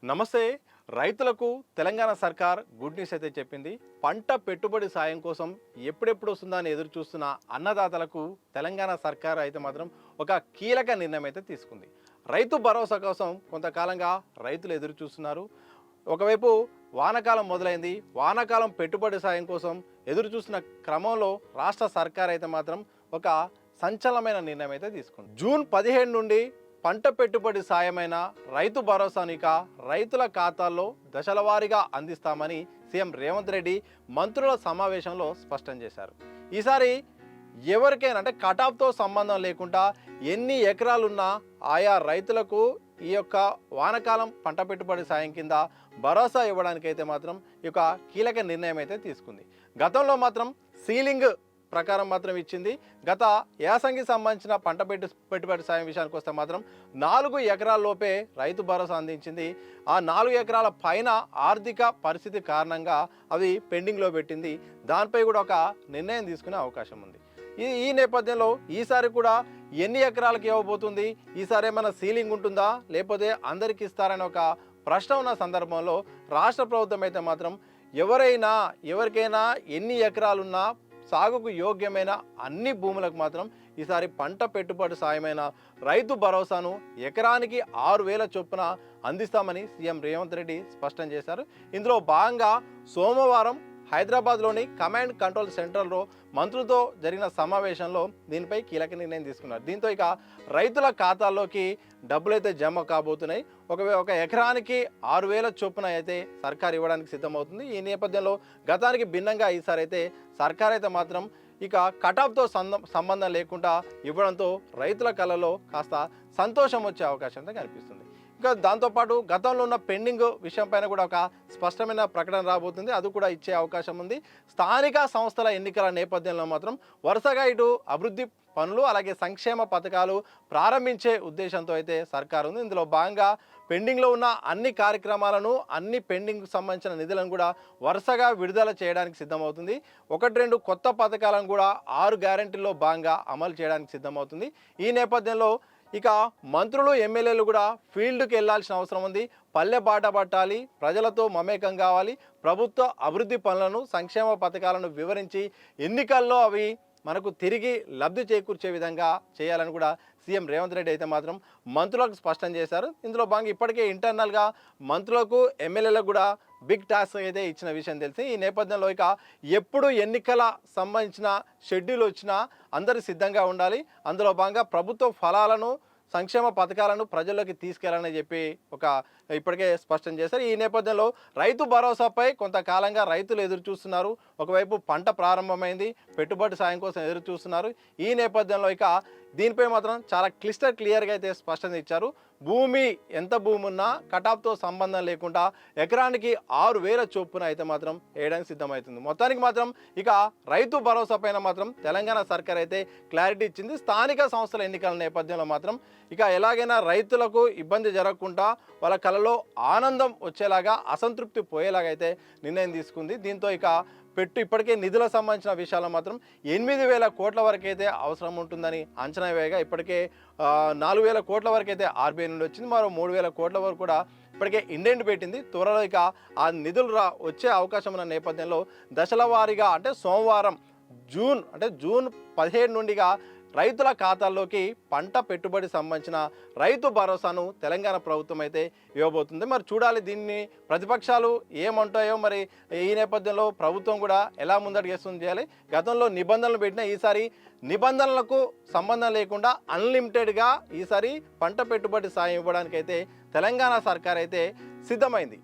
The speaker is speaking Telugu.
నమస్తే. రైతులకు తెలంగాణ సర్కార్ గుడ్ న్యూస్ అయితే చెప్పింది. పంట పెట్టుబడి సాయం కోసం ఎప్పుడెప్పుడు వస్తుందా అని ఎదురు చూస్తున్న అన్నదాతలకు తెలంగాణ సర్కార్ అయితే మాత్రం ఒక కీలక నిర్ణయం అయితే తీసుకుంది. రైతు భరోసా కోసం కొంతకాలంగా రైతులు ఎదురు చూస్తున్నారు. ఒకవైపు వానాకాలం మొదలైంది. వానాకాలం పెట్టుబడి సాయం కోసం ఎదురు చూస్తున్న క్రమంలో రాష్ట్ర సర్కార్ అయితే మాత్రం ఒక సంచలనమైన నిర్ణయం అయితే తీసుకుంది. జూన్ 17 నుండి పంట పెట్టుబడి సాయమైన రైతు భరోసానిక రైతుల ఖాతాల్లో దశలవారీగా అందిస్తామని సీఎం రేవంత్ రెడ్డి మంత్రుల సమావేశంలో స్పష్టం చేశారు. ఈసారి ఎవరికైనా అంటే కటాఫ్తో సంబంధం లేకుండా ఎన్ని ఎకరాలున్నా ఆయా రైతులకు ఈ యొక్క వానాకాలం పంట పెట్టుబడి సాయం కింద భరోసా ఇవ్వడానికైతే మాత్రం ఈ యొక్క కీలక నిర్ణయం అయితే తీసుకుంది. గతంలో మాత్రం సీలింగ్ ప్రకారం మాత్రం ఇచ్చింది. గత యాసంగి సంబంధించిన పంట పెట్టుబడి సాయం విషయానికి వస్తే మాత్రం 4 ఎకరాల లోపే రైతు భరోసా అందించింది. ఆ 4 ఎకరాల పైన ఆర్థిక పరిస్థితి కారణంగా అవి పెండింగ్లో పెట్టింది. దానిపై కూడా ఒక నిర్ణయం తీసుకునే అవకాశం ఉంది. ఈ నేపథ్యంలో ఈసారి కూడా ఎన్ని ఎకరాలకు ఇవ్వబోతుంది, ఈసారి ఏమైనా సీలింగ్ ఉంటుందా లేకపోతే అందరికి ఇస్తారనే ఒక ప్రశ్న ఉన్న సందర్భంలో రాష్ట్ర ప్రభుత్వం అయితే మాత్రం ఎవరికైనా ఎన్ని ఎకరాలున్నా సాగుకు యోగ్యమైన అన్ని భూములకు మాత్రం ఈసారి పంట పెట్టుబడి సాయమైన రైతు భరోసాను ఎకరానికి 6,000 చొప్పున అందిస్తామని సీఎం రేవంత్ రెడ్డి స్పష్టం చేశారు. ఇందులో భాగంగా సోమవారం హైదరాబాద్లోని కమాండ్ కంట్రోల్ సెంటర్లో మంత్రులతో జరిగిన సమావేశంలో దీనిపై కీలక నిర్ణయం తీసుకున్నారు. దీంతో ఇక రైతుల ఖాతాల్లోకి డబ్బులైతే జమ కాబోతున్నాయి. ఒక ఎకరానికి 6,000 చొప్పున అయితే సర్కార్ ఇవ్వడానికి సిద్ధమవుతుంది. ఈ నేపథ్యంలో గతానికి భిన్నంగా ఈసారి అయితే సర్కార్ అయితే మాత్రం ఇక కటాఫ్తో సంబంధం లేకుండా ఇవ్వడంతో రైతుల కళ్ళలో కాస్త సంతోషం వచ్చే అవకాశం అయితే కనిపిస్తుంది. ఇంకా దాంతోపాటు గతంలో ఉన్న పెండింగ్ విషయం పైన కూడా ఒక స్పష్టమైన ప్రకటన రాబోతుంది. అది కూడా ఇచ్చే అవకాశం ఉంది. స్థానిక సంస్థల ఎన్నికల నేపథ్యంలో మాత్రం వరుసగా ఇటు అభివృద్ధి పనులు అలాగే సంక్షేమ పథకాలు ప్రారంభించే ఉద్దేశంతో అయితే సర్కారు ఉంది. ఇందులో భాగంగా పెండింగ్లో ఉన్న అన్ని కార్యక్రమాలను అన్ని పెండింగ్కి సంబంధించిన నిధులను కూడా వరుసగా విడుదల చేయడానికి సిద్ధమవుతుంది. 1-2 కొత్త పథకాలను కూడా 6 గ్యారెంటీల్లో భాగంగా అమలు చేయడానికి సిద్ధమవుతుంది. ఈ నేపథ్యంలో ఇక మంత్రులు ఎమ్మెల్యేలు కూడా ఫీల్డ్కి వెళ్లాల్సిన అవసరం ఉంది. పల్లె బాట పట్టాలి, ప్రజలతో మమేకం కావాలి, ప్రభుత్వ అభివృద్ధి పనులను సంక్షేమ పథకాలను వివరించి ఎన్నికల్లో అవి మనకు తిరిగి లబ్ధి చేకూర్చే విధంగా చేయాలని కూడా సీఎం రేవంత్ రెడ్డి అయితే మాత్రం మంత్రులకు స్పష్టం చేశారు. ఇందులో భాగంగా ఇప్పటికే ఇంటర్నల్గా మంత్రులకు ఎమ్మెల్యేలకు కూడా బిగ్ టాస్క్ అయితే ఇచ్చిన విషయం తెలిసి ఈ నేపథ్యంలో ఇక ఎప్పుడు ఎన్నికల సంబంధించిన షెడ్యూల్ వచ్చినా అందరూ సిద్ధంగా ఉండాలి. అందులో భాగంగా ప్రభుత్వ ఫలాలను సంక్షేమ పథకాలను ప్రజల్లోకి తీసుకెళ్లాలని చెప్పి ఇప్పటికే స్పష్టం చేశారు. ఈ నేపథ్యంలో రైతు భరోసాపై కొంతకాలంగా రైతులు ఎదురు చూస్తున్నారు. ఒకవైపు పంట ప్రారంభమైంది, పెట్టుబడి సాయం కోసం ఎదురు చూస్తున్నారు. ఈ నేపథ్యంలో ఇక దీనిపై మాత్రం చాలా క్లియర్గా అయితే స్పష్టత ఇచ్చారు. ఎంత భూమి ఉన్నా కటాఫ్తో సంబంధం లేకుండా ఎకరానికి 6,000 చొప్పున అయితే మాత్రం వేయడానికి సిద్ధమవుతుంది. మొత్తానికి మాత్రం ఇక రైతు భరోసా పైన మాత్రం తెలంగాణ సర్కార్ అయితే క్లారిటీ ఇచ్చింది. స్థానిక సంస్థల ఎన్నికల నేపథ్యంలో మాత్రం ఇక ఎలాగైనా రైతులకు ఇబ్బంది జరగకుండా వాళ్ళ కళలో ఆనందం వచ్చేలాగా అసంతృప్తి పోయేలాగా అయితే నిర్ణయం తీసుకుంది. దీంతో ఇక ఇప్పటికే నిధులకు సంబంధించిన విషయాల్లో మాత్రం 8,000 కోట్ల వరకు అయితే అవసరం ఉంటుందని అంచనా వేయగా ఇప్పటికే 4,000 కోట్ల వరకు అయితే ఆర్బీఐ నుండి వచ్చింది. మరో 3,000 కోట్ల వరకు కూడా ఇప్పటికే ఇండెంట్ పెట్టింది. త్వరలో ఇక ఆ నిధులు వచ్చే అవకాశం ఉన్న నేపథ్యంలో దశల వారీగా అంటే సోమవారం జూన్ 17 నుండిగా రైతుల ఖాతాల్లోకి పంట పెట్టుబడి సంబంధించిన రైతు భరోసాను తెలంగాణ ప్రభుత్వం అయితే ఇవ్వబోతుంది. మరి చూడాలి దీన్ని ప్రతిపక్షాలు ఏమంటాయో. మరి ఈ నేపథ్యంలో ప్రభుత్వం కూడా ఎలా ముందడుగు వేస్తుంది చేయాలి. గతంలో నిబంధనలు పెట్టినా ఈసారి నిబంధనలకు సంబంధం లేకుండా అన్లిమిటెడ్గా ఈసారి పంట పెట్టుబడి సాయం ఇవ్వడానికైతే తెలంగాణ సర్కార్ అయితే సిద్ధమైంది.